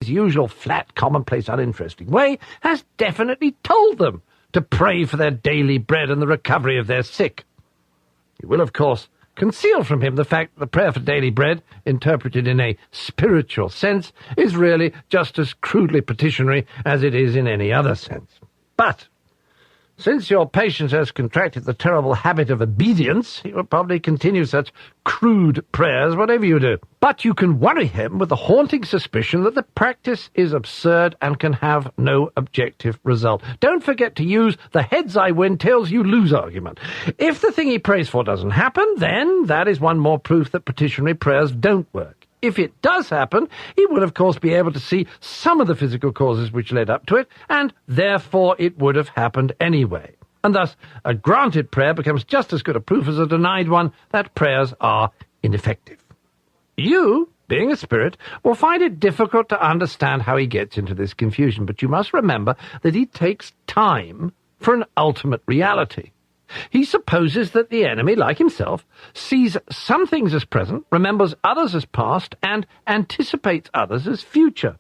his usual flat, commonplace, uninteresting way, has definitely told them to pray for their daily bread and the recovery of their sick. He will, of course, conceal from him the fact that the prayer for daily bread, interpreted in a spiritual sense, is really just as crudely petitionary as it is in any other sense. But since your patient has contracted the terrible habit of obedience, he will probably continue such crude prayers whatever you do. But you can worry him with the haunting suspicion that the practice is absurd and can have no objective result. Don't forget to use the heads I win, tails you lose argument. If the thing he prays for doesn't happen, then that is one more proof that petitionary prayers don't work. If it does happen, he will, of course, be able to see some of the physical causes which led up to it, and therefore it would have happened anyway. And thus, a granted prayer becomes just as good a proof as a denied one that prayers are ineffective. You, being a spirit, will find it difficult to understand how he gets into this confusion, but you must remember that he takes time for an ultimate reality. He supposes that the enemy, like himself, sees some things as present, remembers others as past, and anticipates others as future.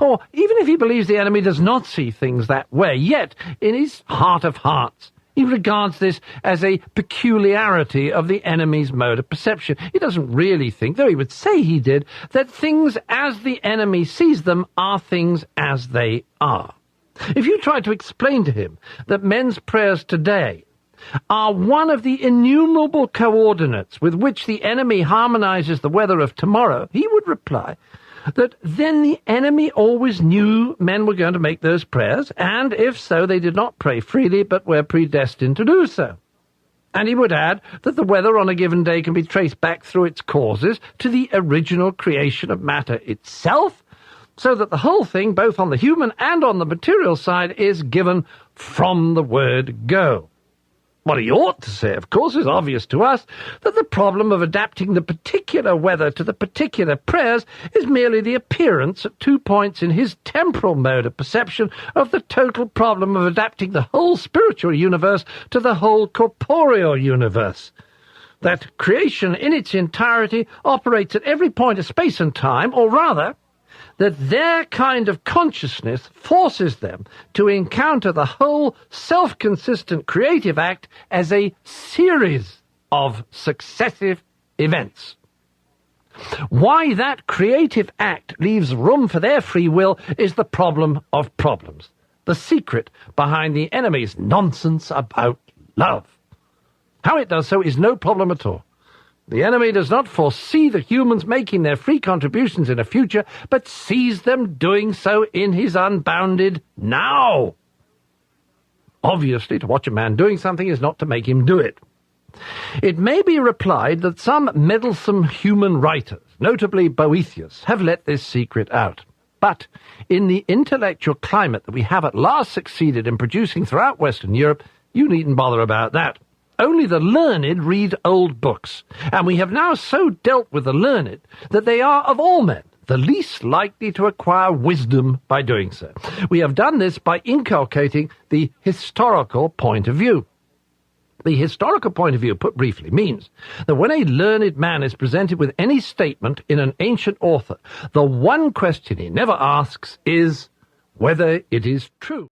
Or even if he believes the enemy does not see things that way, yet, in his heart of hearts, he regards this as a peculiarity of the enemy's mode of perception. He doesn't really think, though he would say he did, that things as the enemy sees them are things as they are. If you try to explain to him that men's prayers today are one of the innumerable coordinates with which the enemy harmonizes the weather of tomorrow, he would reply that then the enemy always knew men were going to make those prayers, and if so, they did not pray freely, but were predestined to do so. And he would add that the weather on a given day can be traced back through its causes to the original creation of matter itself, so that the whole thing, both on the human and on the material side, is given from the word go. What he ought to say, of course, is obvious to us, that the problem of adapting the particular weather to the particular prayers is merely the appearance at 2 points in his temporal mode of perception of the total problem of adapting the whole spiritual universe to the whole corporeal universe. That creation in its entirety operates at every point of space and time, or rather, that their kind of consciousness forces them to encounter the whole self-consistent creative act as a series of successive events. Why that creative act leaves room for their free will is the problem of problems, the secret behind the enemy's nonsense about love. How it does so is no problem at all. The enemy does not foresee the humans making their free contributions in a future, but sees them doing so in his unbounded now. Obviously, to watch a man doing something is not to make him do it. It may be replied that some meddlesome human writers, notably Boethius, have let this secret out. But in the intellectual climate that we have at last succeeded in producing throughout Western Europe, you needn't bother about that. Only the learned read old books, and we have now so dealt with the learned that they are, of all men, the least likely to acquire wisdom by doing so. We have done this by inculcating the historical point of view. The historical point of view, put briefly, means that when a learned man is presented with any statement in an ancient author, the one question he never asks is whether it is true.